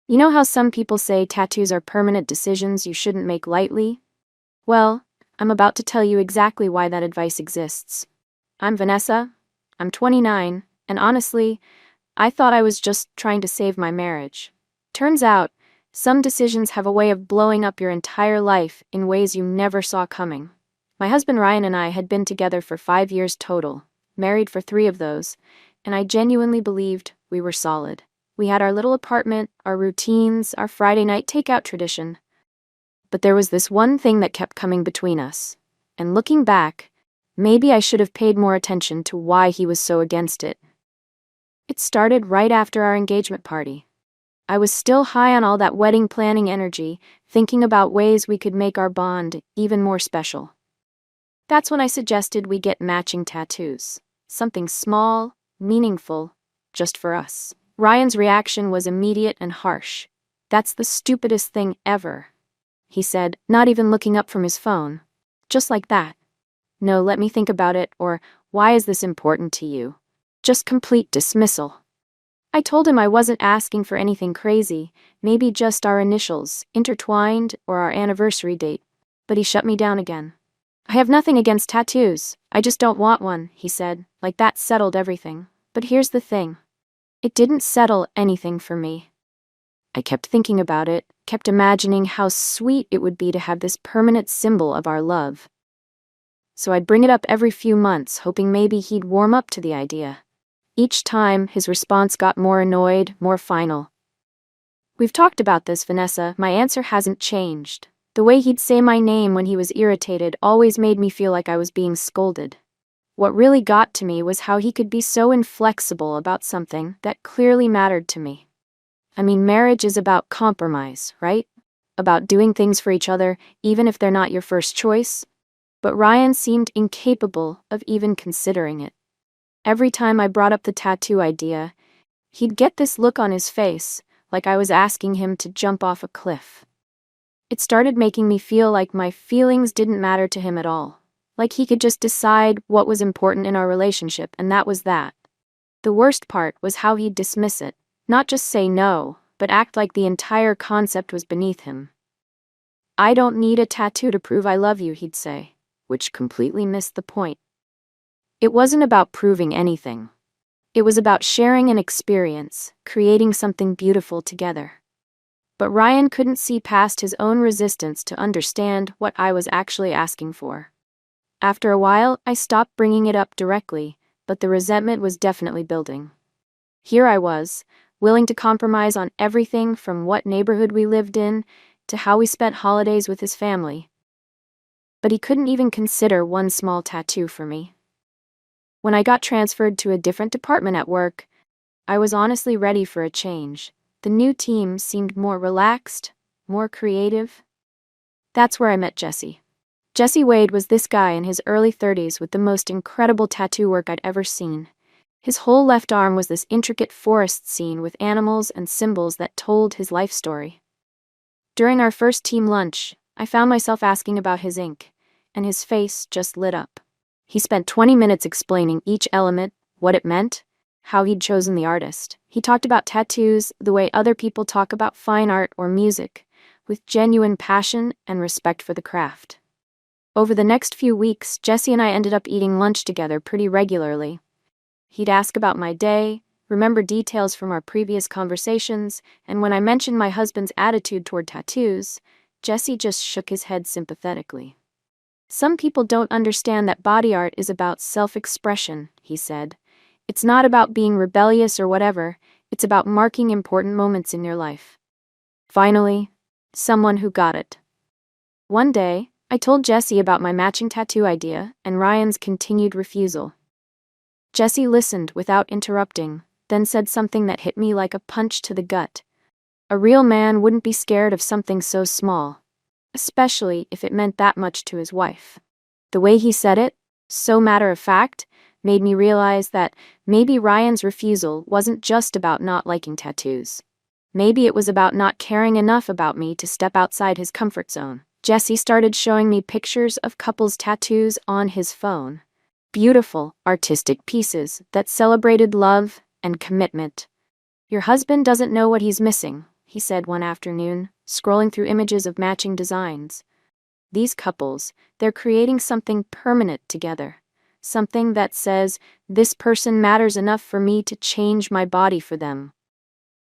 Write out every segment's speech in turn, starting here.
You know how some people say tattoos are permanent decisions you shouldn't make lightly? Well, I'm about to tell you exactly why that advice exists. I'm Vanessa, I'm 29, and honestly, I thought I was just trying to save my marriage. Turns out, some decisions have a way of blowing up your entire life in ways you never saw coming. My husband Ryan and I had been together for 5 years total, married for 3 of those, and I genuinely believed we were solid. We had our little apartment, our routines, our Friday night takeout tradition. But there was this one thing that kept coming between us. And looking back, maybe I should have paid more attention to why he was so against it. It started right after our engagement party. I was still high on all that wedding planning energy, thinking about ways we could make our bond even more special. That's when I suggested we get matching tattoos. Something small, meaningful, just for us. Ryan's reaction was immediate and harsh. "That's the stupidest thing ever," he said, not even looking up from his phone. Just like that. "No, let me think about it," or "Why is this important to you?" Just complete dismissal. I told him I wasn't asking for anything crazy, maybe just our initials, intertwined, or our anniversary date. But he shut me down again. "I have nothing against tattoos, I just don't want one," he said, like that settled everything. But here's the thing. It didn't settle anything for me. I kept thinking about it, kept imagining how sweet it would be to have this permanent symbol of our love. So I'd bring it up every few months, hoping maybe he'd warm up to the idea. Each time, his response got more annoyed, more final. "We've talked about this, Vanessa, my answer hasn't changed." The way he'd say my name when he was irritated always made me feel like I was being scolded. What really got to me was how he could be so inflexible about something that clearly mattered to me. I mean, marriage is about compromise, right? About doing things for each other, even if they're not your first choice. But Ryan seemed incapable of even considering it. Every time I brought up the tattoo idea, he'd get this look on his face, like I was asking him to jump off a cliff. It started making me feel like my feelings didn't matter to him at all. Like he could just decide what was important in our relationship, and that was that. The worst part was how he'd dismiss it, not just say no, but act like the entire concept was beneath him. "I don't need a tattoo to prove I love you," he'd say, which completely missed the point. It wasn't about proving anything. It was about sharing an experience, creating something beautiful together. But Ryan couldn't see past his own resistance to understand what I was actually asking for. After a while, I stopped bringing it up directly, but the resentment was definitely building. Here I was, willing to compromise on everything from what neighborhood we lived in to how we spent holidays with his family. But he couldn't even consider one small tattoo for me. When I got transferred to a different department at work, I was honestly ready for a change. The new team seemed more relaxed, more creative. That's where I met Jesse. Jesse Wade was this guy in his early 30s with the most incredible tattoo work I'd ever seen. His whole left arm was this intricate forest scene with animals and symbols that told his life story. During our first team lunch, I found myself asking about his ink, and his face just lit up. He spent 20 minutes explaining each element, what it meant, how he'd chosen the artist. He talked about tattoos the way other people talk about fine art or music, with genuine passion and respect for the craft. Over the next few weeks, Jesse and I ended up eating lunch together pretty regularly. He'd ask about my day, remember details from our previous conversations, and when I mentioned my husband's attitude toward tattoos, Jesse just shook his head sympathetically. "Some people don't understand that body art is about self-expression," he said. "It's not about being rebellious or whatever, it's about marking important moments in your life." Finally, someone who got it. One day, I told Jesse about my matching tattoo idea and Ryan's continued refusal. Jesse listened without interrupting, then said something that hit me like a punch to the gut. A real man wouldn't be scared of something so small, especially if it meant that much to his wife. The way he said it, so matter-of-fact, made me realize that maybe Ryan's refusal wasn't just about not liking tattoos. Maybe it was about not caring enough about me to step outside his comfort zone. Jesse started showing me pictures of couples' tattoos on his phone. Beautiful, artistic pieces that celebrated love and commitment. "Your husband doesn't know what he's missing," he said one afternoon, scrolling through images of matching designs. These couples, they're creating something permanent together. Something that says, this person matters enough for me to change my body for them.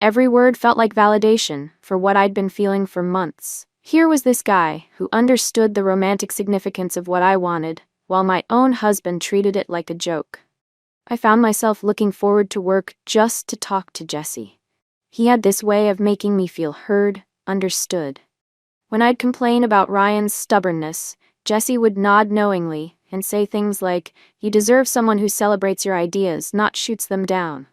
Every word felt like validation for what I'd been feeling for months. Here was this guy who understood the romantic significance of what I wanted, while my own husband treated it like a joke. I found myself looking forward to work just to talk to Jesse. He had this way of making me feel heard, understood. When I'd complain about Ryan's stubbornness, Jesse would nod knowingly and say things like, "You deserve someone who celebrates your ideas, not shoots them down."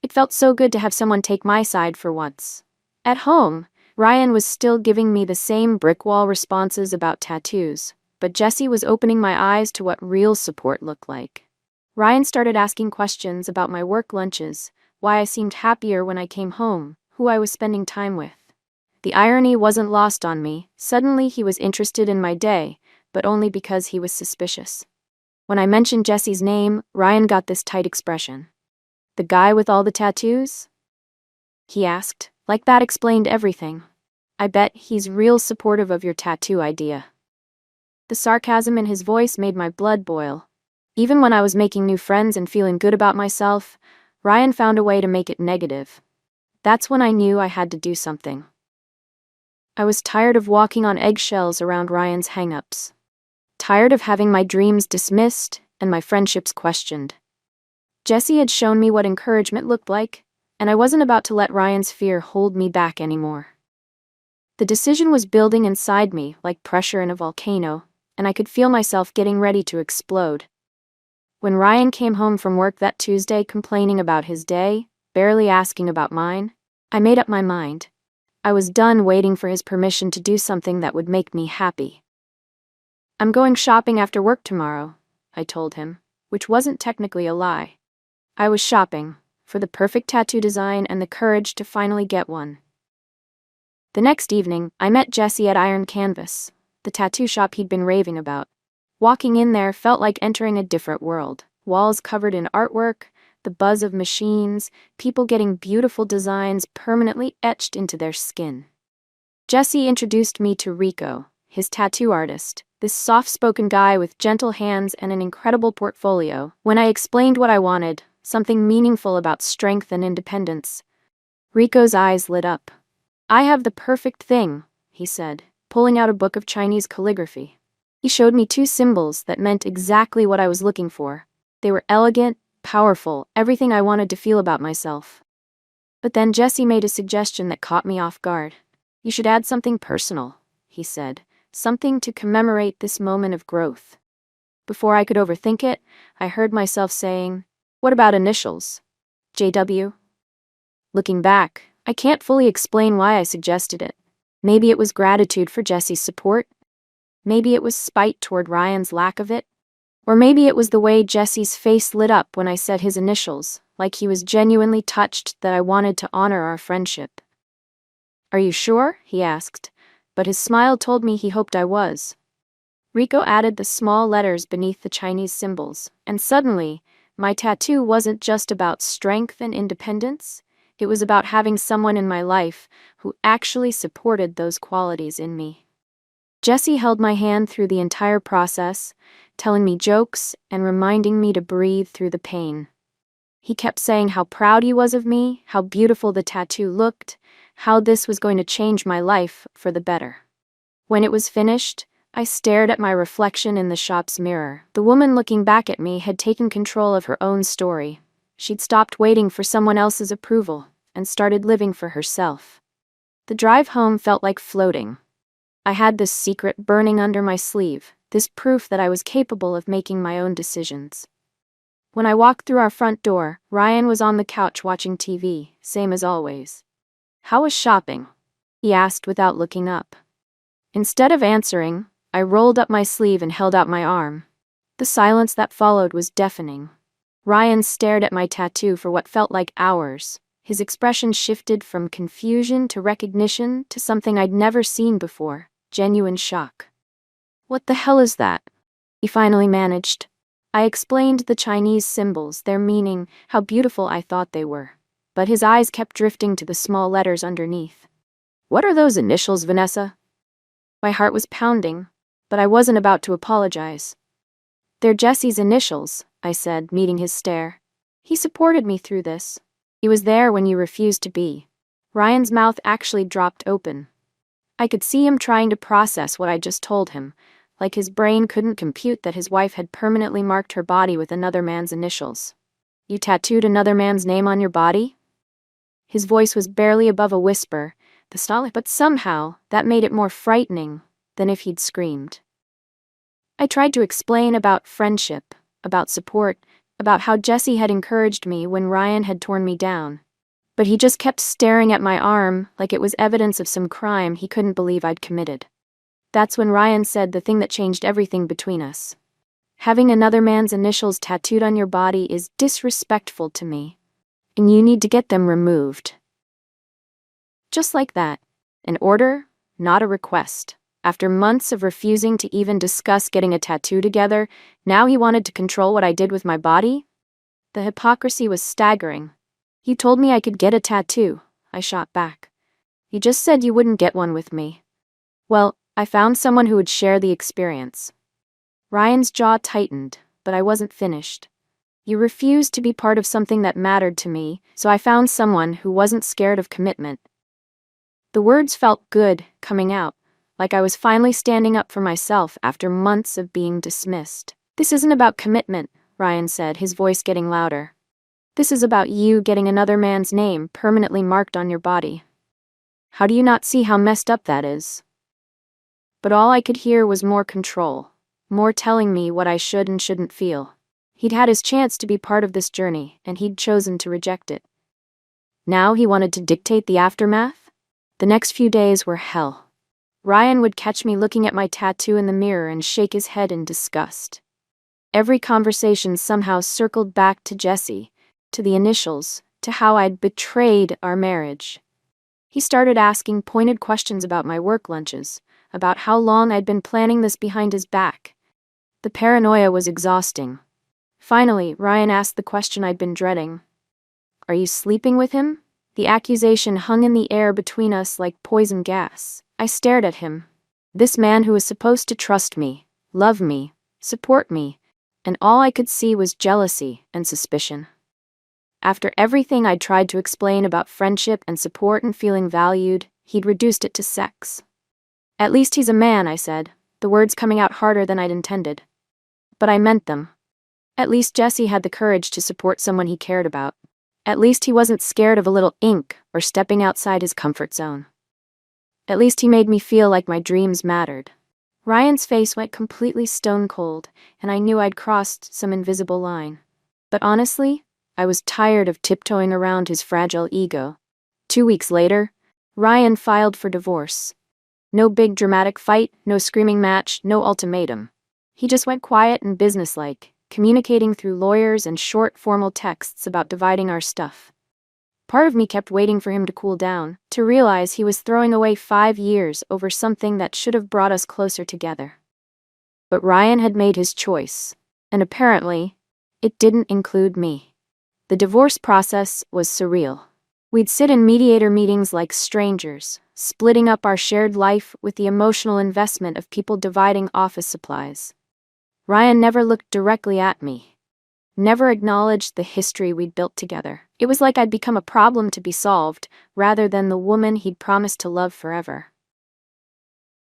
It felt so good to have someone take my side for once. At home, Ryan was still giving me the same brick wall responses about tattoos, but Jesse was opening my eyes to what real support looked like. Ryan started asking questions about my work lunches, why I seemed happier when I came home, who I was spending time with. The irony wasn't lost on me. Suddenly he was interested in my day, but only because he was suspicious. When I mentioned Jesse's name, Ryan got this tight expression. "The guy with all the tattoos?" he asked, like that explained everything. "I bet he's real supportive of your tattoo idea." The sarcasm in his voice made my blood boil. Even when I was making new friends and feeling good about myself, Ryan found a way to make it negative. That's when I knew I had to do something. I was tired of walking on eggshells around Ryan's hang-ups. Tired of having my dreams dismissed and my friendships questioned. Jesse had shown me what encouragement looked like, and I wasn't about to let Ryan's fear hold me back anymore. The decision was building inside me like pressure in a volcano, and I could feel myself getting ready to explode. When Ryan came home from work that Tuesday complaining about his day, barely asking about mine, I made up my mind. I was done waiting for his permission to do something that would make me happy. "I'm going shopping after work tomorrow," I told him, which wasn't technically a lie. I was shopping for the perfect tattoo design and the courage to finally get one. The next evening, I met Jesse at Iron Canvas, the tattoo shop he'd been raving about. Walking in there felt like entering a different world. Walls covered in artwork, the buzz of machines, people getting beautiful designs permanently etched into their skin. Jesse introduced me to Rico, his tattoo artist, this soft-spoken guy with gentle hands and an incredible portfolio. When I explained what I wanted, something meaningful about strength and independence, Rico's eyes lit up. "I have the perfect thing," he said, pulling out a book of Chinese calligraphy. He showed me two symbols that meant exactly what I was looking for. They were elegant, powerful, everything I wanted to feel about myself. But then Jesse made a suggestion that caught me off guard. "You should add something personal," he said, "something to commemorate this moment of growth." Before I could overthink it, I heard myself saying, "What about initials? JW?" Looking back, I can't fully explain why I suggested it. Maybe it was gratitude for Jesse's support. Maybe it was spite toward Ryan's lack of it. Or maybe it was the way Jesse's face lit up when I said his initials, like he was genuinely touched that I wanted to honor our friendship. "Are you sure?" he asked, but his smile told me he hoped I was. Rico added the small letters beneath the Chinese symbols, and suddenly, my tattoo wasn't just about strength and independence. It was about having someone in my life who actually supported those qualities in me. Jesse held my hand through the entire process, telling me jokes and reminding me to breathe through the pain. He kept saying how proud he was of me, how beautiful the tattoo looked, how this was going to change my life for the better. When it was finished, I stared at my reflection in the shop's mirror. The woman looking back at me had taken control of her own story. She'd stopped waiting for someone else's approval and started living for herself. The drive home felt like floating. I had this secret burning under my sleeve, this proof that I was capable of making my own decisions. When I walked through our front door, Ryan was on the couch watching TV, same as always. "How was shopping?" he asked without looking up. Instead of answering, I rolled up my sleeve and held out my arm. The silence that followed was deafening. Ryan stared at my tattoo for what felt like hours. His expression shifted from confusion to recognition to something I'd never seen before, genuine shock. "What the hell is that?" he finally managed. I explained the Chinese symbols, their meaning, how beautiful I thought they were. But his eyes kept drifting to the small letters underneath. What are those initials, Vanessa? My heart was pounding, but I wasn't about to apologize. They're Jesse's initials, I said, meeting his stare. He supported me through this. He was there when you refused to be. Ryan's mouth actually dropped open. I could see him trying to process what I just told him, like his brain couldn't compute that his wife had permanently marked her body with another man's initials. You tattooed another man's name on your body? His voice was barely above a whisper, but somehow that made it more frightening than if he'd screamed. I tried to explain about friendship, about support, about how Jesse had encouraged me when Ryan had torn me down. But he just kept staring at my arm like it was evidence of some crime he couldn't believe I'd committed. That's when Ryan said the thing that changed everything between us. Having another man's initials tattooed on your body is disrespectful to me, and you need to get them removed. Just like that. An order, not a request. After months of refusing to even discuss getting a tattoo together, now he wanted to control what I did with my body? The hypocrisy was staggering. You told me I could get a tattoo, I shot back. You just said you wouldn't get one with me. Well, I found someone who would share the experience. Ryan's jaw tightened, but I wasn't finished. You refused to be part of something that mattered to me, so I found someone who wasn't scared of commitment. The words felt good, coming out, like I was finally standing up for myself after months of being dismissed. This isn't about commitment, Ryan said, his voice getting louder. This is about you getting another man's name permanently marked on your body. How do you not see how messed up that is? But all I could hear was more control, more telling me what I should and shouldn't feel. He'd had his chance to be part of this journey, and he'd chosen to reject it. Now he wanted to dictate the aftermath? The next few days were hell. Ryan would catch me looking at my tattoo in the mirror and shake his head in disgust. Every conversation somehow circled back to Jesse, to the initials, to how I'd betrayed our marriage. He started asking pointed questions about my work lunches, about how long I'd been planning this behind his back. The paranoia was exhausting. Finally, Ryan asked the question I'd been dreading. Are you sleeping with him? The accusation hung in the air between us like poison gas. I stared at him. This man who was supposed to trust me, love me, support me, and all I could see was jealousy and suspicion. After everything I'd tried to explain about friendship and support and feeling valued, he'd reduced it to sex. At least he's a man, I said, the words coming out harder than I'd intended. But I meant them. At least Jesse had the courage to support someone he cared about. At least he wasn't scared of a little ink or stepping outside his comfort zone. At least he made me feel like my dreams mattered. Ryan's face went completely stone cold, and I knew I'd crossed some invisible line. But honestly, I was tired of tiptoeing around his fragile ego. 2 weeks later, Ryan filed for divorce. No big dramatic fight, no screaming match, no ultimatum. He just went quiet and businesslike, communicating through lawyers and short formal texts about dividing our stuff. Part of me kept waiting for him to cool down, to realize he was throwing away 5 years over something that should have brought us closer together. But Ryan had made his choice, and apparently, it didn't include me. The divorce process was surreal. We'd sit in mediator meetings like strangers, splitting up our shared life with the emotional investment of people dividing office supplies. Ryan never looked directly at me, never acknowledged the history we'd built together. It was like I'd become a problem to be solved, rather than the woman he'd promised to love forever.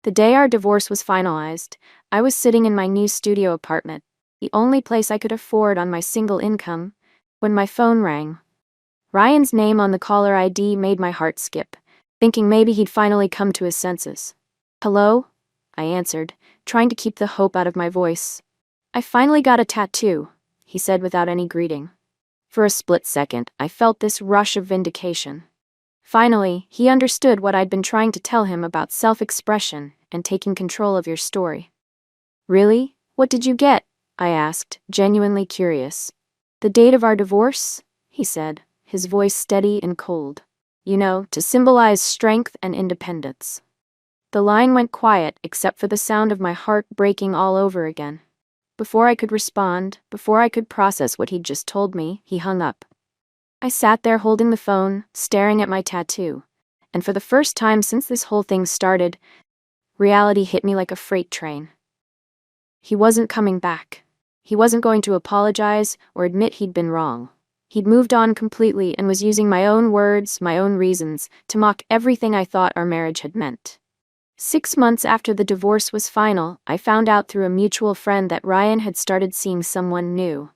The day our divorce was finalized, I was sitting in my new studio apartment, the only place I could afford on my single income, when my phone rang. Ryan's name on the caller ID made my heart skip, thinking maybe he'd finally come to his senses. Hello? I answered, trying to keep the hope out of my voice. I finally got a tattoo, he said without any greeting. For a split second, I felt this rush of vindication. Finally, he understood what I'd been trying to tell him about self-expression and taking control of your story. Really? What did you get? I asked, genuinely curious. The date of our divorce? He said, his voice steady and cold. You know, to symbolize strength and independence. The line went quiet except for the sound of my heart breaking all over again. Before I could respond, before I could process what he'd just told me, he hung up. I sat there holding the phone, staring at my tattoo, And for the first time since this whole thing started, reality hit me like a freight train. He wasn't coming back. He wasn't going to apologize or admit he'd been wrong. He'd moved on completely and was using my own words, my own reasons, to mock everything I thought our marriage had meant. 6 months after the divorce was final, I found out through a mutual friend that Ryan had started seeing someone new.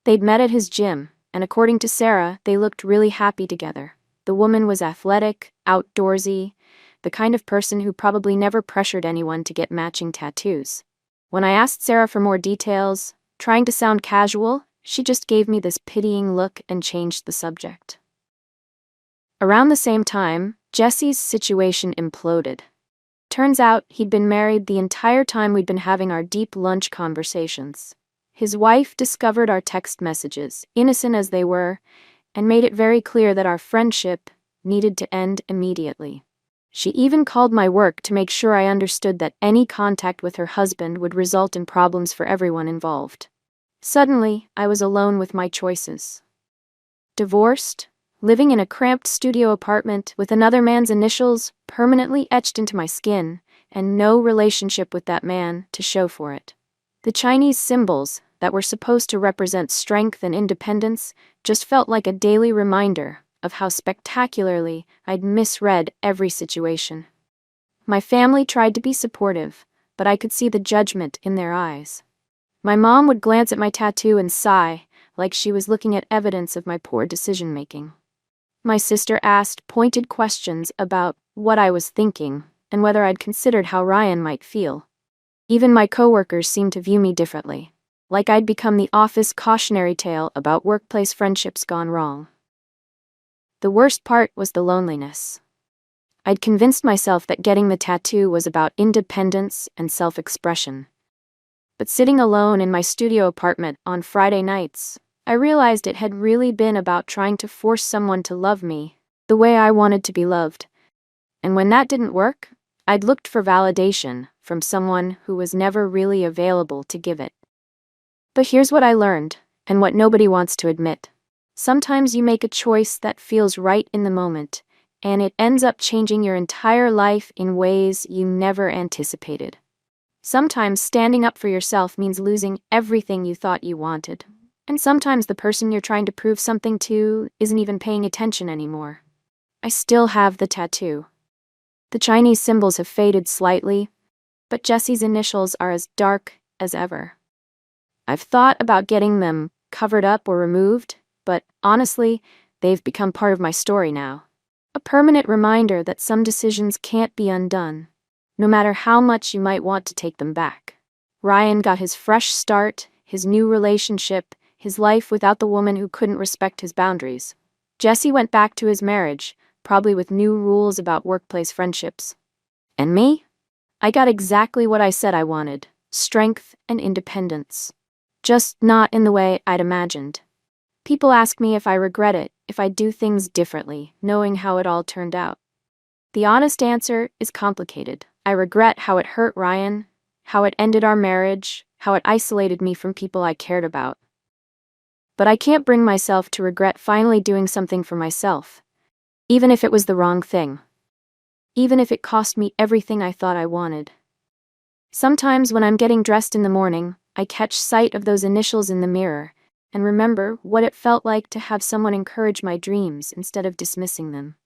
They'd met at his gym, and according to Sarah, they looked really happy together. The woman was athletic, outdoorsy, the kind of person who probably never pressured anyone to get matching tattoos. When I asked Sarah for more details, trying to sound casual, she just gave me this pitying look and changed the subject. Around the same time, Jesse's situation imploded. Turns out he'd been married the entire time we'd been having our deep lunch conversations. His wife discovered our text messages, innocent as they were, and made it very clear that our friendship needed to end immediately. She even called my work to make sure I understood that any contact with her husband would result in problems for everyone involved. Suddenly, I was alone with my choices. Divorced, living in a cramped studio apartment with another man's initials permanently etched into my skin, and no relationship with that man to show for it. The Chinese symbols that were supposed to represent strength and independence just felt like a daily reminder of how spectacularly I'd misread every situation. My family tried to be supportive, but I could see the judgment in their eyes. My mom would glance at my tattoo and sigh, like she was looking at evidence of my poor decision-making. My sister asked pointed questions about what I was thinking and whether I'd considered how Ryan might feel. Even my coworkers seemed to view me differently, like I'd become the office cautionary tale about workplace friendships gone wrong. The worst part was the loneliness. I'd convinced myself that getting the tattoo was about independence and self-expression. But sitting alone in my studio apartment on Friday nights, I realized it had really been about trying to force someone to love me the way I wanted to be loved. And when that didn't work, I'd looked for validation from someone who was never really available to give it. But here's what I learned, and what nobody wants to admit. Sometimes you make a choice that feels right in the moment, and it ends up changing your entire life in ways you never anticipated. Sometimes standing up for yourself means losing everything you thought you wanted. And sometimes the person you're trying to prove something to isn't even paying attention anymore. I still have the tattoo. The Chinese symbols have faded slightly, but Jesse's initials are as dark as ever. I've thought about getting them covered up or removed, but honestly, they've become part of my story now. A permanent reminder that some decisions can't be undone, no matter how much you might want to take them back. Ryan got his fresh start, his new relationship, his life without the woman who couldn't respect his boundaries. Jesse went back to his marriage, probably with new rules about workplace friendships. And me? I got exactly what I said I wanted: strength and independence. Just not in the way I'd imagined. People ask me if I regret it, if I do things differently, knowing how it all turned out. The honest answer is complicated. I regret how it hurt Ryan, how it ended our marriage, how it isolated me from people I cared about. But I can't bring myself to regret finally doing something for myself, even if it was the wrong thing. Even if it cost me everything I thought I wanted. Sometimes when I'm getting dressed in the morning, I catch sight of those initials in the mirror and remember what it felt like to have someone encourage my dreams instead of dismissing them.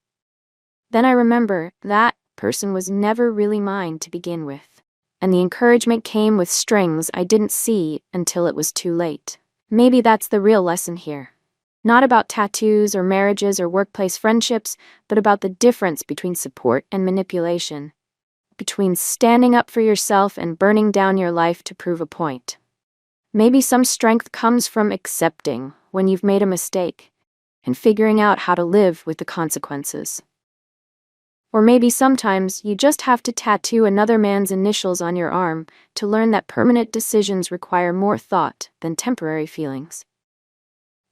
Then I remember that person was never really mine to begin with, and the encouragement came with strings I didn't see until it was too late. Maybe that's the real lesson here. Not about tattoos or marriages or workplace friendships, but about the difference between support and manipulation. Between standing up for yourself and burning down your life to prove a point. Maybe some strength comes from accepting when you've made a mistake and figuring out how to live with the consequences. Or maybe sometimes you just have to tattoo another man's initials on your arm to learn that permanent decisions require more thought than temporary feelings.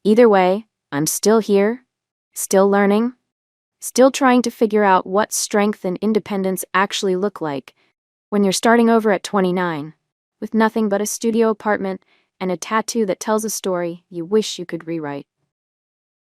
Either way, I'm still here, still learning, still trying to figure out what strength and independence actually look like when you're starting over at 29, with nothing but a studio apartment and a tattoo that tells a story you wish you could rewrite.